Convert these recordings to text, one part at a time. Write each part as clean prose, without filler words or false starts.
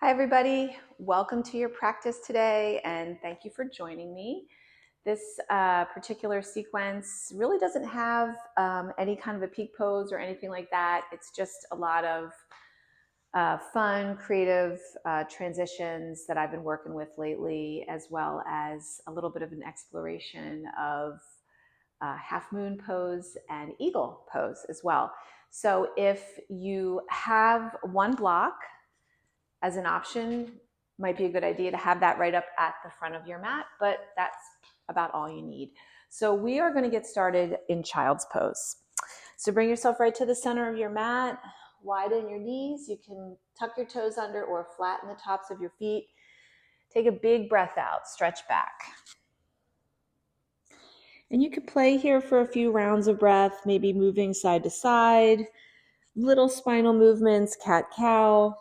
Hi everybody, welcome to your practice today and thank you for joining me. This particular sequence really doesn't have any kind of a peak pose or anything like that. It's just a lot of fun, creative transitions that I've been working with lately, as well as a little bit of an exploration of half moon pose and eagle pose as well. So if you have one block as an option, might be a good idea to have that right up at the front of your mat, but that's about all you need. So we are going to get started in child's pose. So bring yourself right to the center of your mat, widen your knees. You can tuck your toes under or flatten the tops of your feet. Take a big breath out, stretch back. And you could play here for a few rounds of breath, maybe moving side to side, little spinal movements, cat-cow.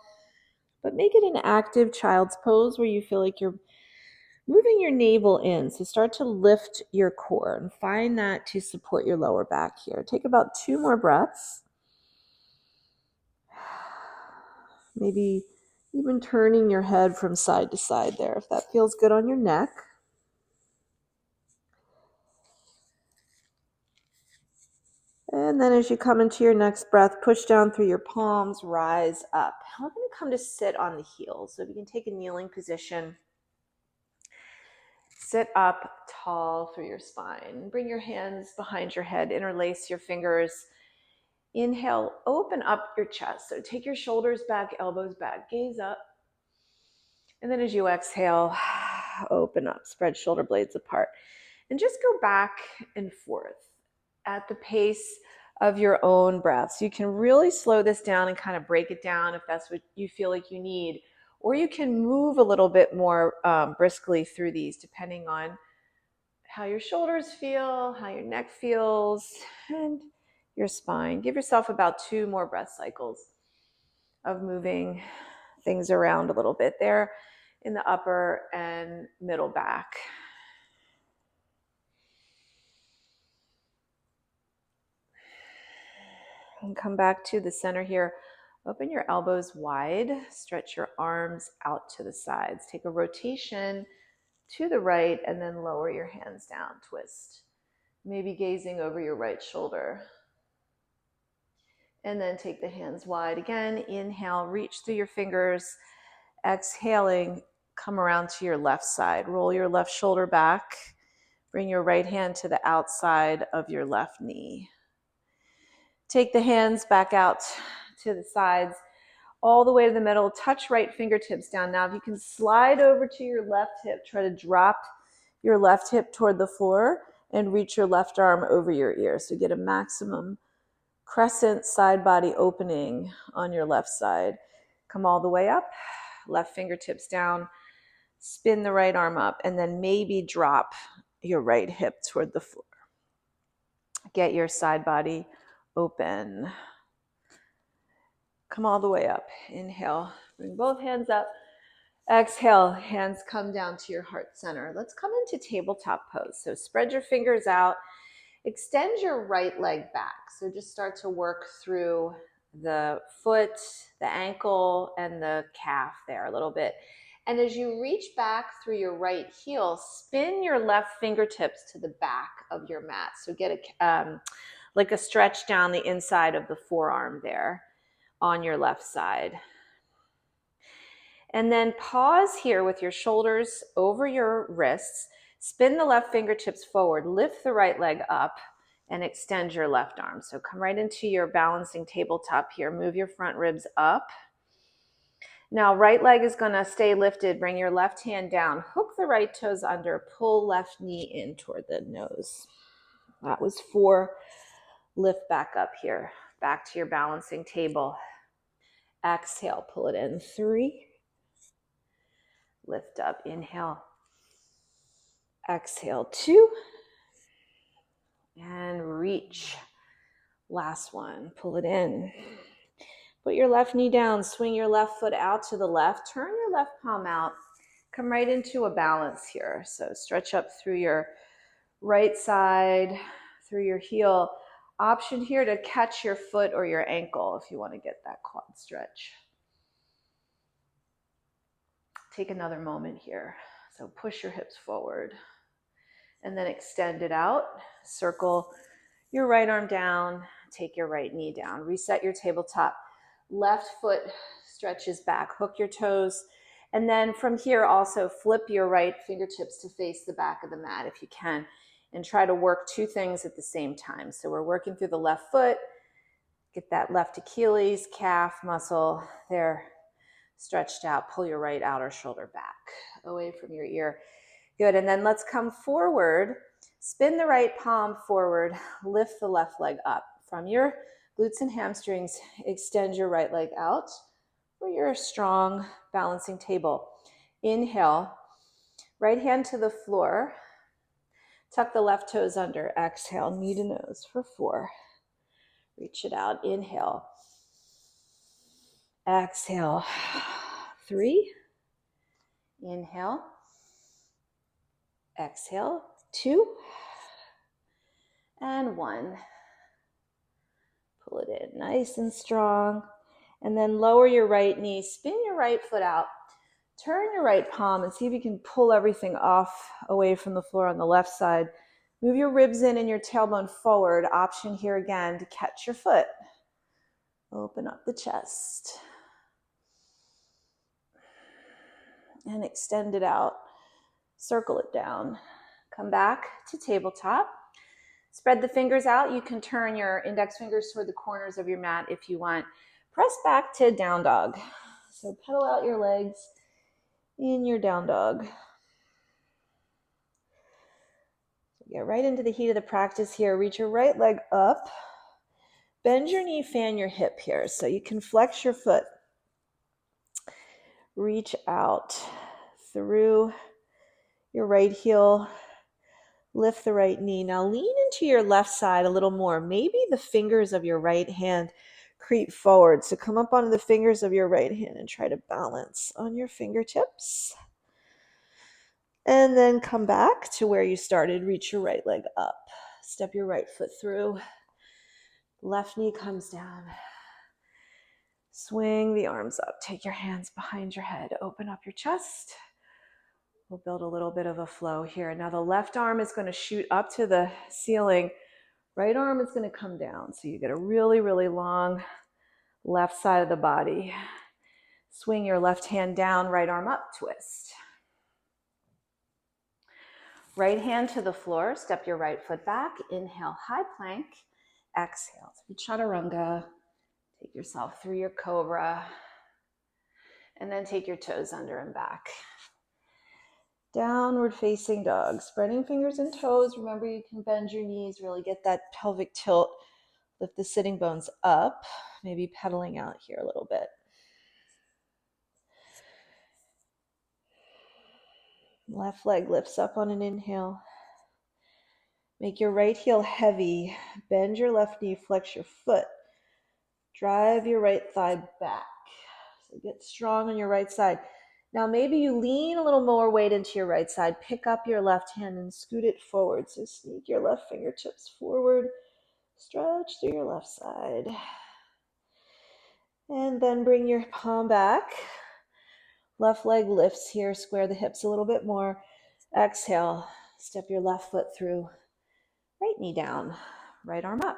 But make it an active child's pose where you feel like you're moving your navel in. So start to lift your core and find that to support your lower back here. Take about 2 more breaths. Maybe even turning your head from side to side there if that feels good on your neck. And then as you come into your next breath, push down through your palms, rise up. We're going to come to sit on the heels. So if you can take a kneeling position, sit up tall through your spine. Bring your hands behind your head, interlace your fingers. Inhale, open up your chest. So take your shoulders back, elbows back, gaze up. And then as you exhale, open up, spread shoulder blades apart. And just go back and forth at the pace of your own breath. So you can really slow this down and kind of break it down if that's what you feel like you need. Or you can move a little bit more briskly through these, depending on how your shoulders feel, how your neck feels, and your spine. Give yourself about 2 more breath cycles of moving things around a little bit there in the upper and middle back. And come back to the center here. Open your elbows wide, stretch your arms out to the sides. Take a rotation to the right and then lower your hands down, twist. Maybe gazing over your right shoulder. And then take the hands wide again. Inhale, reach through your fingers. Exhaling, come around to your left side. Roll your left shoulder back. Bring your right hand to the outside of your left knee. Take the hands back out to the sides, all the way to the middle. Touch right fingertips down. Now, if you can slide over to your left hip, try to drop your left hip toward the floor and reach your left arm over your ear. So get a maximum crescent side body opening on your left side. Come all the way up, left fingertips down, spin the right arm up, and then maybe drop your right hip toward the floor. Get your side body open. Come all the way up. Inhale, bring both hands up. Exhale, hands come down to your heart center. Let's come into tabletop pose. So spread your fingers out. Extend your right leg back. So just start to work through the foot, the ankle, and the calf there a little bit. And as you reach back through your right heel, spin your left fingertips to the back of your mat. So get like a stretch down the inside of the forearm there on your left side. And then pause here with your shoulders over your wrists. Spin the left fingertips forward, lift the right leg up, and extend your left arm. So come right into your balancing tabletop here. Move your front ribs up. Now, right leg is going to stay lifted. Bring your left hand down. Hook the right toes under. Pull left knee in toward the nose. That was 4. Lift back up here. Back to your balancing table. Exhale, pull it in. 3. Lift up, inhale. Exhale, 2. And reach. Last one, pull it in. Put your left knee down, swing your left foot out to the left, turn your left palm out, come right into a balance here. So stretch up through your right side, through your heel. Option here to catch your foot or your ankle if you want to get that quad stretch. take another moment here. So push your hips forward and then extend it out. Circle your right arm down, take your right knee down. Reset your tabletop. Left foot stretches back, hook your toes. And then from here also flip your right fingertips to face the back of the mat if you can, and try to work two things at the same time. So we're working through the left foot, get that left Achilles, calf muscle there stretched out. Pull your right outer shoulder back away from your ear. Good, and then let's come forward. Spin the right palm forward, lift the left leg up. From your glutes and hamstrings, extend your right leg out for your strong balancing table. Inhale, right hand to the floor. Tuck the left toes under. Exhale, knee to nose for 4. Reach it out. Inhale. Exhale. 3. Inhale. Exhale. 2. And 1. Pull it in nice and strong. And then lower your right knee. Spin your right foot out. Turn your right palm and see if you can pull everything off away from the floor on the left side. Move your ribs in and your tailbone forward. Option here again to catch your foot. Open up the chest. And extend it out. Circle it down. Come back to tabletop. Spread the fingers out. You can turn your index fingers toward the corners of your mat if you want. Press back to down dog. So pedal out your legs in your down dog. Get right into the heat of the practice here. Reach your right leg up. Bend your knee, fan your hip here. So you can flex your foot. Reach out through your right heel. Lift the right knee. Now lean into your left side a little more. Maybe the fingers of your right hand creep forward. So come up onto the fingers of your right hand and try to balance on your fingertips. And then come back to where you started. Reach your right leg up. Step your right foot through. Left knee comes down. Swing the arms up. Take your hands behind your head. Open up your chest. We'll build a little bit of a flow here. Now the left arm is going to shoot up to the ceiling. Right arm is going to come down. So you get a really, really long left side of the body. Swing your left hand down, right arm up, twist. Right hand to the floor, step your right foot back. Inhale, high plank. Exhale, through chaturanga. Take yourself through your cobra. And then take your toes under and back. Downward facing dog. Spreading fingers and toes. Remember, you can bend your knees, really get that pelvic tilt. Lift the sitting bones up. Maybe pedaling out here a little bit. Left leg lifts up on an inhale. Make your right heel heavy. Bend your left knee, flex your foot. Drive your right thigh back. So get strong on your right side. Now maybe you lean a little more weight into your right side. Pick up your left hand and scoot it forward. So sneak your left fingertips forward. Stretch through your left side. And then bring your palm back. Left leg lifts here. Square the hips a little bit more. Exhale. Step your left foot through. Right knee down. Right arm up.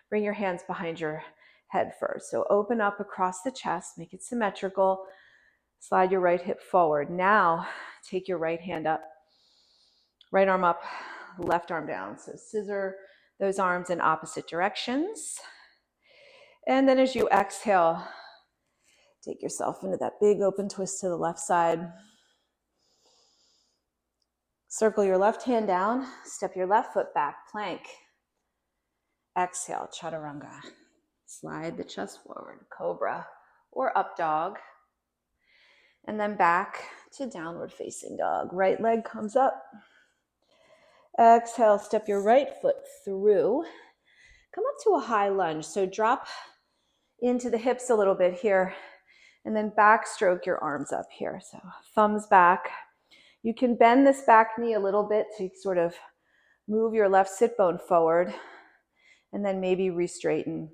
Bring your hands behind your head first. So open up across the chest. Make it symmetrical. Slide your right hip forward. Now take your right hand up. Right arm up. Left arm down. So scissor those arms in opposite directions. And then as you exhale, take yourself into that big open twist to the left side. Circle your left hand down. Step your left foot back. Plank. Exhale, chaturanga. Slide the chest forward. Cobra or up dog. And then back to downward facing dog. Right leg comes up. Exhale, step your right foot through. Come up to a high lunge. So drop into the hips a little bit here. And then backstroke your arms up here. So thumbs back. You can bend this back knee a little bit to sort of move your left sit bone forward. And then maybe re-straighten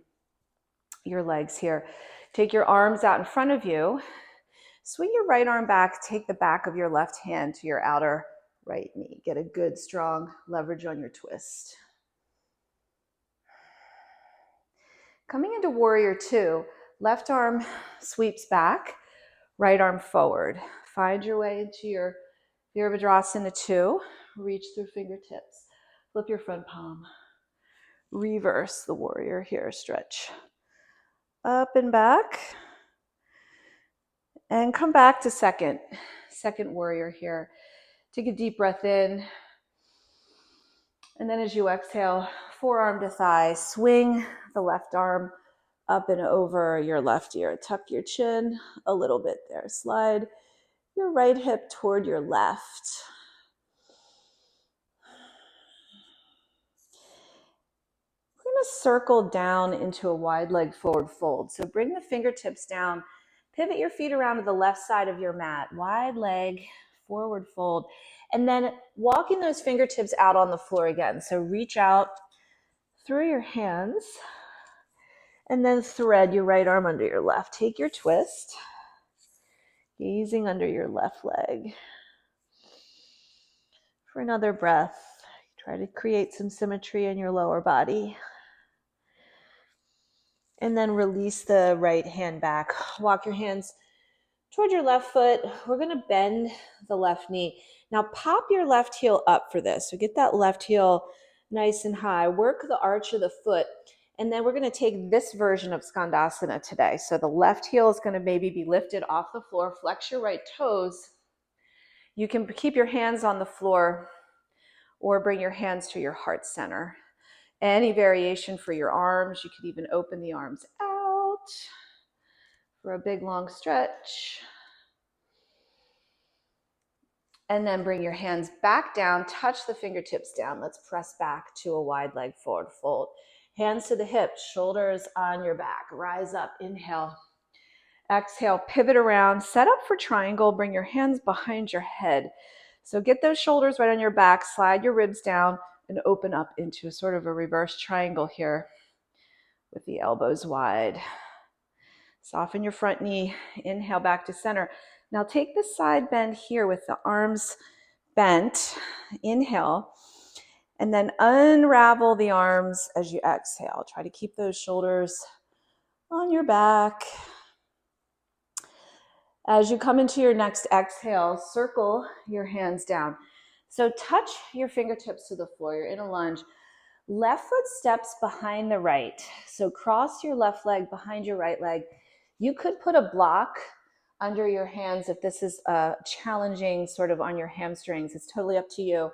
your legs here. Take your arms out in front of you. Swing your right arm back, take the back of your left hand to your outer right knee. Get a good strong leverage on your twist. Coming into warrior two, left arm sweeps back, right arm forward. Find your way into your Virabhadrasana 2. Reach through fingertips. Flip your front palm. Reverse the warrior here. Stretch up and back. And come back to second warrior here. Take a deep breath in. And then as you exhale, forearm to thigh, swing the left arm up and over your left ear. Tuck your chin a little bit there. Slide your right hip toward your left. We're going to circle down into a wide leg forward fold. So bring the fingertips down, pivot your feet around to the left side of your mat, wide leg, forward fold, and then walking those fingertips out on the floor again. So reach out through your hands and then thread your right arm under your left. Take your twist, gazing under your left leg. For another breath, try to create some symmetry in your lower body. And then release the right hand back. Walk your hands toward your left foot. We're going to bend the left knee. Now pop your left heel up for this. So get that left heel nice and high. Work the arch of the foot. And then we're going to take this version of Skandasana today. So the left heel is going to maybe be lifted off the floor. Flex your right toes. You can keep your hands on the floor or bring your hands to your heart center. Any variation for your arms. You could even open the arms out for a big long stretch. And then bring your hands back down, touch the fingertips down. Let's press back to a wide leg forward fold. Hands to the hips, shoulders on your back. Rise up, inhale. Exhale, pivot around, set up for triangle. Bring your hands behind your head. So get those shoulders right on your back, slide your ribs down, and open up into a sort of a reverse triangle here with the elbows wide. Soften your front knee, inhale back to center. Now take the side bend here with the arms bent, inhale, and then unravel the arms as you exhale. Try to keep those shoulders on your back. As you come into your next exhale, circle your hands down. So touch your fingertips to the floor. You're in a lunge. Left foot steps behind the right. So cross your left leg behind your right leg. You could put a block under your hands if this is challenging sort of on your hamstrings. It's totally up to you.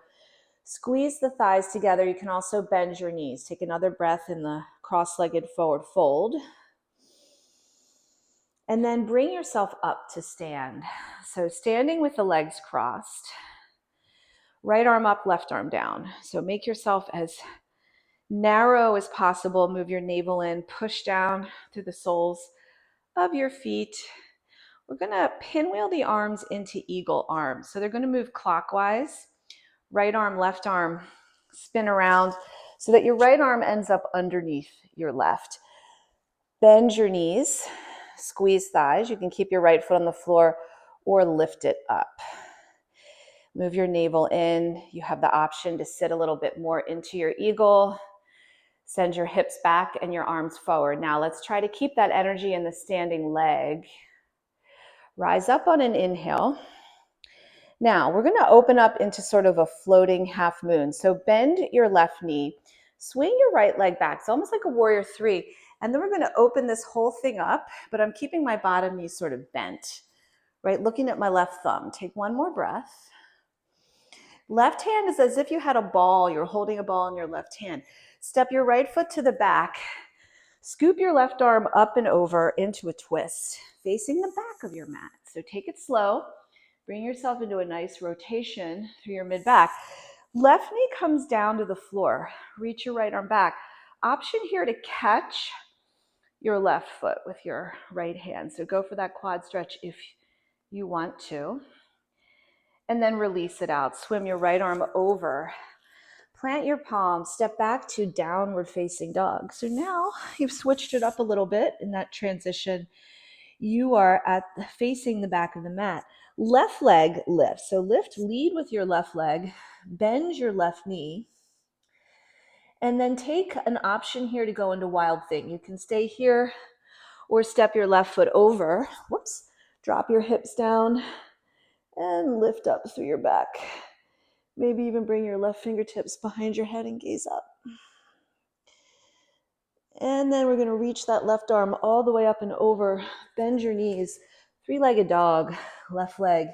Squeeze the thighs together. You can also bend your knees. Take another breath in the cross-legged forward fold. And then bring yourself up to stand. So standing with the legs crossed. Right arm up, left arm down. So make yourself as narrow as possible. Move your navel in, push down through the soles of your feet. We're going to pinwheel the arms into eagle arms. So they're going to move clockwise. Right arm, left arm, spin around so that your right arm ends up underneath your left. Bend your knees, squeeze thighs. You can keep your right foot on the floor or lift it up. Move your navel in. You have the option to sit a little bit more into your eagle. Send your hips back and your arms forward. Now let's try to keep that energy in the standing leg. Rise up on an inhale. Now we're going to open up into sort of a floating half moon. So bend your left knee, swing your right leg back. It's almost like a warrior three. And then we're going to open this whole thing up, but I'm keeping my bottom knee sort of bent, right? Looking at my left thumb. Take one more breath. Left hand is as if you had a ball. You're holding a ball in your left hand. Step your right foot to the back. Scoop your left arm up and over into a twist, facing the back of your mat. So take it slow. Bring yourself into a nice rotation through your mid-back. Left knee comes down to the floor. Reach your right arm back. Option here to catch your left foot with your right hand. So go for that quad stretch if you want to. And then release it out. Swim your right arm over. Plant your palms, step back to downward facing dog. So now you've switched it up a little bit in that transition. you are facing the back of the mat. Left leg lift. So lead with your left leg, bend your left knee, and then take an option here to go into wild thing. You can stay here or step your left foot over. Whoops. Drop your hips down and lift up through your back. Maybe even bring your left fingertips behind your head and gaze up. And then we're going to reach that left arm all the way up and over. Bend your knees. Three-legged dog, left leg.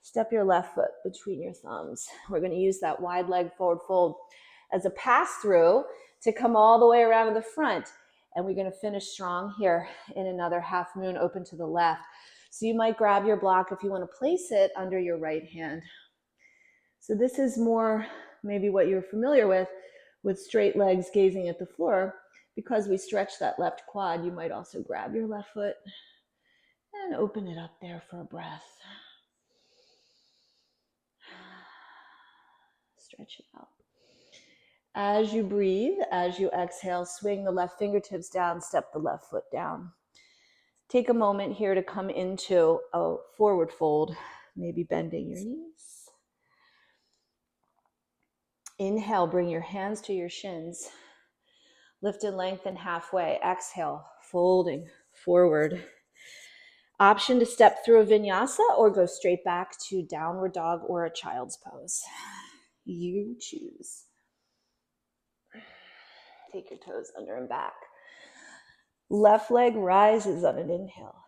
Step your left foot between your thumbs. We're going to use that wide leg forward fold as a pass-through to come all the way around to the front. And we're going to finish strong here in another half moon open to the left. So you might grab your block if you want to place it under your right hand. So this is more maybe what you're familiar with straight legs gazing at the floor. Because we stretch that left quad, you might also grab your left foot and open it up there for a breath. Stretch it out. As you breathe, as you exhale, swing the left fingertips down, step the left foot down. Take a moment here to come into a forward fold, maybe bending your knees. Inhale, bring your hands to your shins. Lift and lengthen halfway. Exhale, folding forward. Option to step through a vinyasa or go straight back to downward dog or a child's pose. You choose. Take your toes under and back. Left leg rises on an inhale.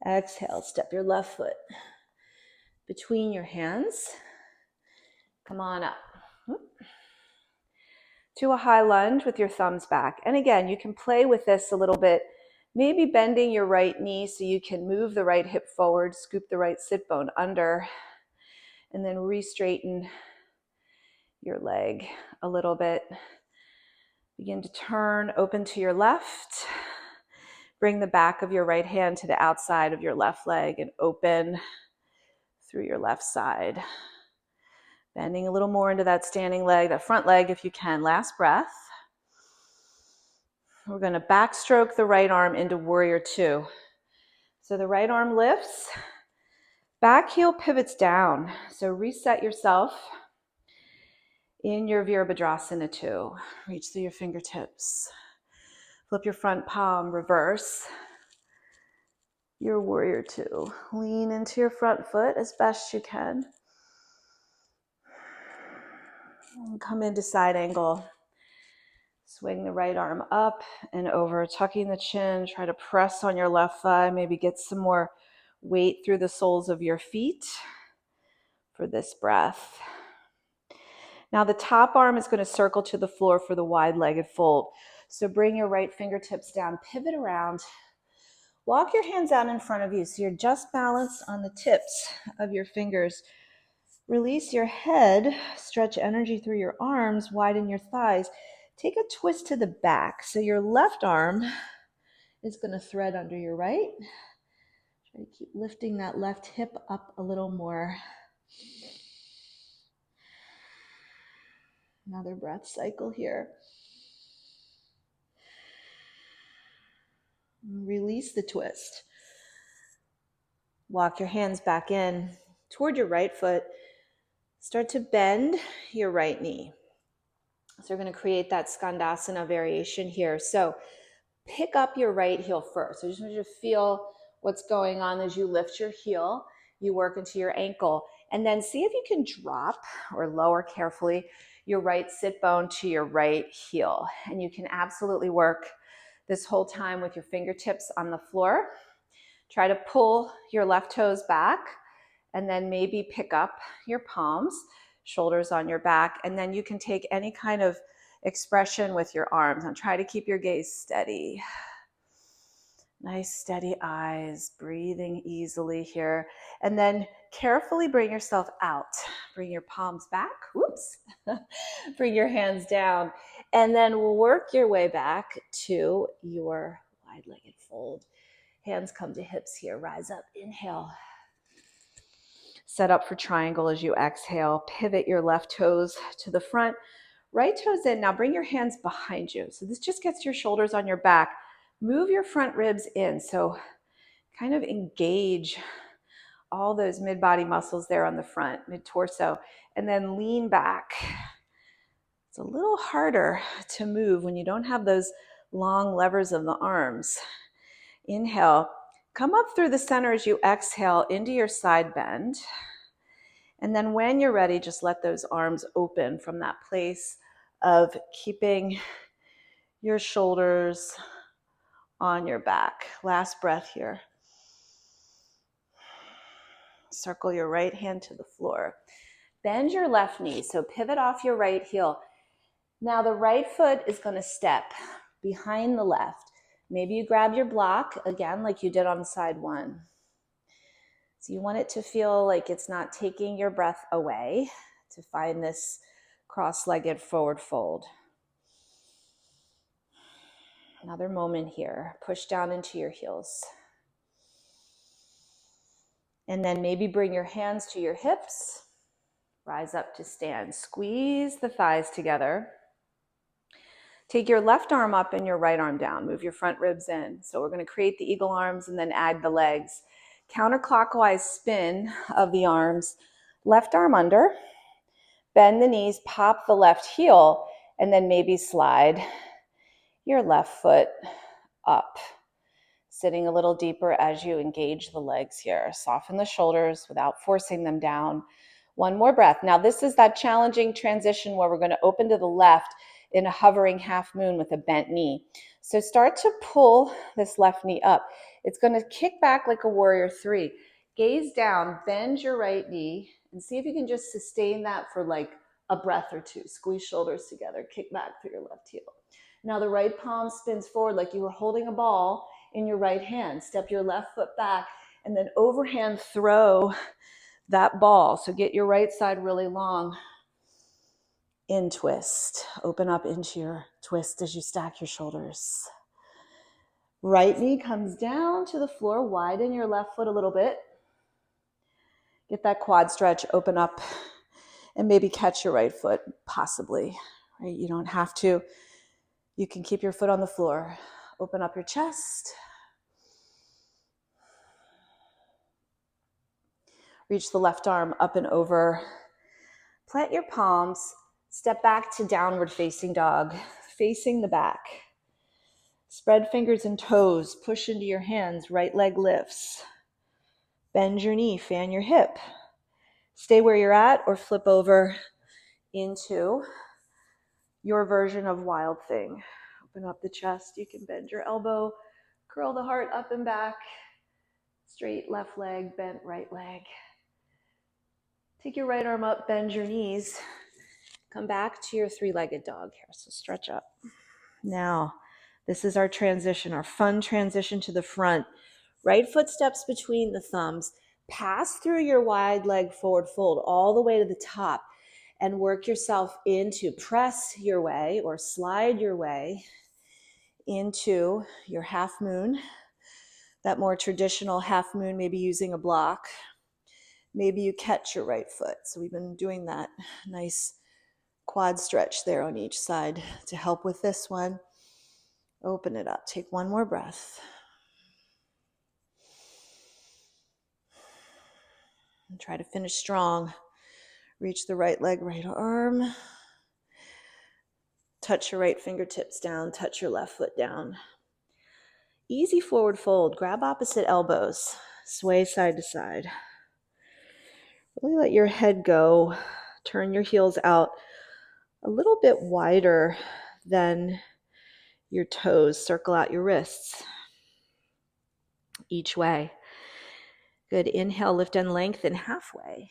Exhale, step your left foot between your hands. Come on up. To a high lunge with your thumbs back. And again, you can play with this a little bit, maybe bending your right knee so you can move the right hip forward, scoop the right sit bone under, and then re-straighten your leg a little bit. Begin to turn, open to your left. Bring the back of your right hand to the outside of your left leg and open through your left side. Bending a little more into that standing leg, that front leg if you can. Last breath. We're going to backstroke the right arm into warrior two. So the right arm lifts, back heel pivots down. So reset yourself in your Virabhadrasana 2. Reach through your fingertips. Flip your front palm, reverse your warrior 2. Lean into your front foot as best you can. And come into side angle. Swing the right arm up and over, tucking the chin. Try to press on your left thigh. Maybe get some more weight through the soles of your feet for this breath. Now the top arm is going to circle to the floor for the wide-legged fold. So bring your right fingertips down, pivot around. Walk your hands out in front of you so you're just balanced on the tips of your fingers. Release your head, stretch energy through your arms, widen your thighs. Take a twist to the back. So your left arm is going to thread under your right. Try to keep lifting that left hip up a little more. Another breath cycle here. Release the twist. Walk your hands back in toward your right foot. Start to bend your right knee. So we're going to create that Skandasana variation here. So pick up your right heel first. So I just want you to feel what's going on as you lift your heel. You work into your ankle. And then see if you can drop or lower carefully your right sit bone to your right heel. And you can absolutely work this whole time with your fingertips on the floor. Try to pull your left toes back and then maybe pick up your palms, shoulders on your back, and then you can take any kind of expression with your arms and try to keep your gaze steady. Nice steady eyes, breathing easily here. And then carefully bring yourself out. Bring your palms back, whoops. Bring your hands down, and then work your way back to your wide-legged fold. Hands come to hips here, rise up, inhale. Set up for triangle as you exhale. Pivot your left toes to the front, right toes in. Now bring your hands behind you. So this just gets your shoulders on your back, Move your front ribs in, so kind of engage all those mid-body muscles there on the front, mid-torso, and then lean back. It's a little harder to move when you don't have those long levers of the arms. Inhale, come up through the center as you exhale into your side bend. And then when you're ready, just let those arms open from that place of keeping your shoulders on your back. Last breath here. Circle your right hand to the floor. Bend your left knee, so pivot off your right heel. Now the right foot is going to step behind the left. Maybe you grab your block, again, like you did on side one. So you want it to feel like it's not taking your breath away, to find this cross-legged forward fold. Another moment here. Push down into your heels. And then maybe bring your hands to your hips. Rise up to stand. Squeeze the thighs together. Take your left arm up and your right arm down. Move your front ribs in. So we're going to create the eagle arms and then add the legs. Counterclockwise spin of the arms. Left arm under. Bend the knees, pop the left heel, and then maybe slide your left foot up. Sitting a little deeper as you engage the legs here. Soften the shoulders without forcing them down. One more breath. Now this is that challenging transition where we're going to open to the left in a hovering half moon with a bent knee. So start to pull this left knee up. It's going to kick back like a warrior three. Gaze down, bend your right knee, and see if you can just sustain that for like a breath or two. Squeeze shoulders together, kick back through your left heel. Now the right palm spins forward like you were holding a ball in your right hand. Step your left foot back and then overhand throw that ball. So get your right side really long. In twist. Open up into your twist as you stack your shoulders. Right knee comes down to the floor. Widen your left foot a little bit. Get that quad stretch. Open up and maybe catch your right foot, possibly. Right? You don't have to. You can keep your foot on the floor. Open up your chest. Reach the left arm up and over. Plant your palms. Step back to downward facing dog, facing the back. Spread fingers and toes. Push into your hands. Right leg lifts. Bend your knee. Fan your hip. Stay where you're at or flip over into your version of wild thing. Open up the chest. You can bend your elbow. Curl the heart up and back. Straight left leg, bent right leg. Take your right arm up, bend your knees. Come back to your three-legged dog here. So stretch up. Now, this is our transition, our fun transition to the front. Right foot steps between the thumbs. Pass through your wide leg forward fold all the way to the top and work yourself into, press your way or slide your way into your half moon. That more traditional half moon, maybe using a block. Maybe you catch your right foot. So we've been doing that nice quad stretch there on each side to help with this one. Open it up. Take one more breath. And try to finish strong. Reach the right leg, right arm. Touch your right fingertips down. Touch your left foot down. Easy forward fold. Grab opposite elbows. Sway side to side. Really let your head go. Turn your heels out a little bit wider than your toes. Circle out your wrists each way. Good. Inhale, lift and lengthen halfway.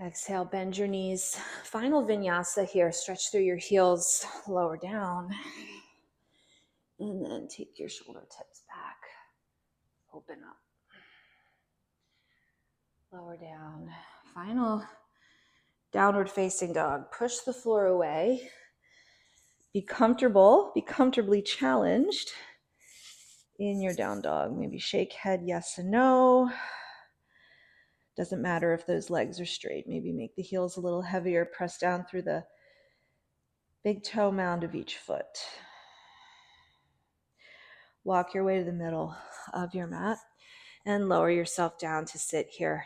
Exhale, bend your knees. Final vinyasa here. Stretch through your heels, lower down. And then take your shoulder tips back. Open up. Lower down. Final downward facing dog. Push the floor away. Be comfortable, be comfortably challenged in your down dog. Maybe shake head yes and no. Doesn't matter if those legs are straight. Maybe make the heels a little heavier. Press down through the big toe mound of each foot. Walk your way to the middle of your mat and lower yourself down to sit here.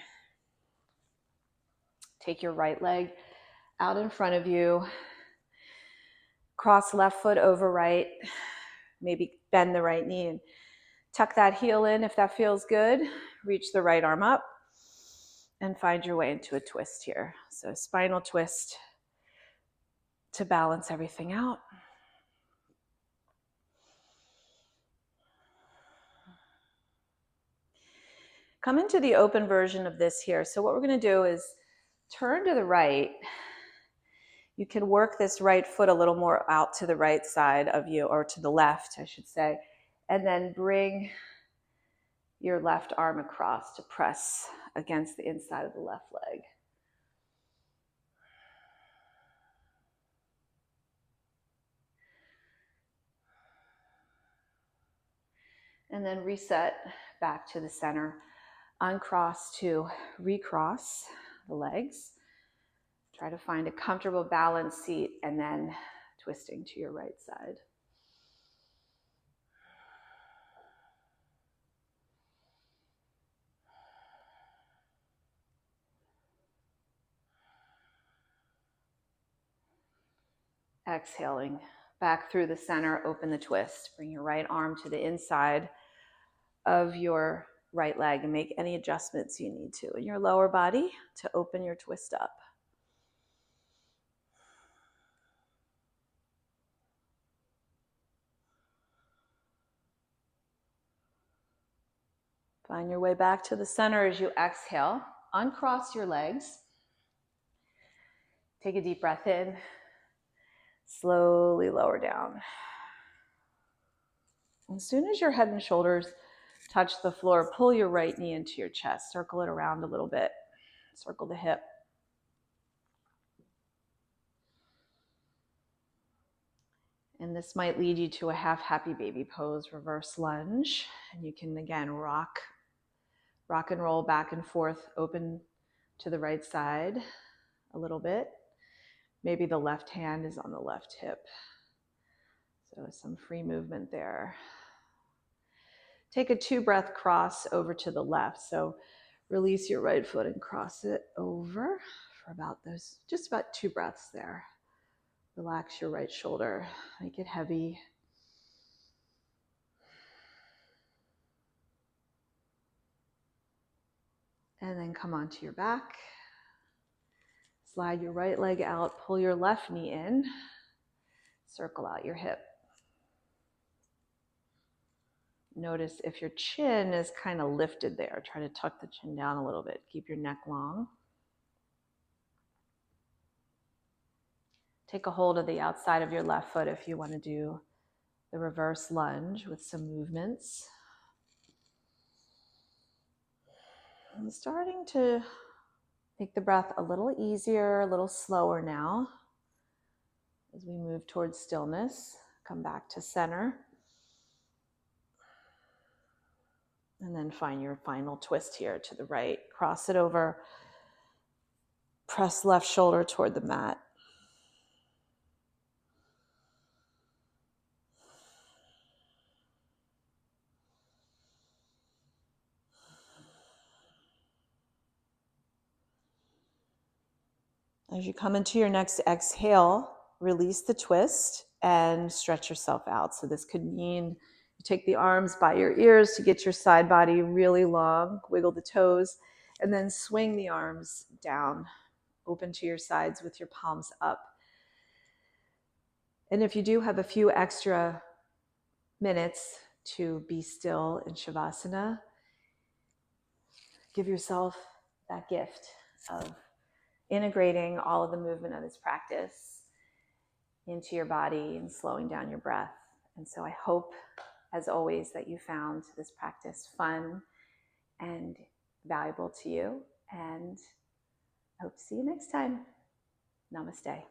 Take your right leg out in front of you. Cross left foot over right. Maybe bend the right knee and tuck that heel in if that feels good. Reach the right arm up and find your way into a twist here. So spinal twist to balance everything out. Come into the open version of this here. So what we're going to do is turn to the right. You can work this right foot a little more out to the right side of you, or to the left, I should say, and then bring your left arm across to press against the inside of the left leg. And then reset back to the center. Uncross to recross the legs. Try to find a comfortable balanced seat and then twisting to your right side. Exhaling back through the center, open the twist. Bring your right arm to the inside of your right leg and make any adjustments you need to in your lower body to open your twist up. Find your way back to the center as you exhale. Uncross your legs. Take a deep breath in. Slowly lower down. As soon as your head and shoulders touch the floor, pull your right knee into your chest. Circle it around a little bit. Circle the hip. And this might lead you to a half happy baby pose, reverse lunge. And you can, again, rock and roll back and forth, open to the right side a little bit. Maybe the left hand is on the left hip. So some free movement there. Take a 2-breath cross over to the left. So release your right foot and cross it over for just about 2 breaths there. Relax your right shoulder, make it heavy. And then come onto your back. Slide your right leg out, pull your left knee in, circle out your hip. Notice if your chin is kind of lifted there. Try to tuck the chin down a little bit. Keep your neck long. Take a hold of the outside of your left foot if you want to do the reverse lunge with some movements. I'm starting to make the breath a little easier, a little slower now. As we move towards stillness, come back to center. And then find your final twist here to the right. Cross it over. Press left shoulder toward the mat. As you come into your next exhale, release the twist and stretch yourself out. So this could mean you take the arms by your ears to get your side body really long, wiggle the toes, and then swing the arms down, open to your sides with your palms up. And if you do have a few extra minutes to be still in Shavasana, give yourself that gift of integrating all of the movement of this practice into your body and slowing down your breath. And so I hope, as always, that you found this practice fun and valuable to you. And I hope to see you next time. Namaste.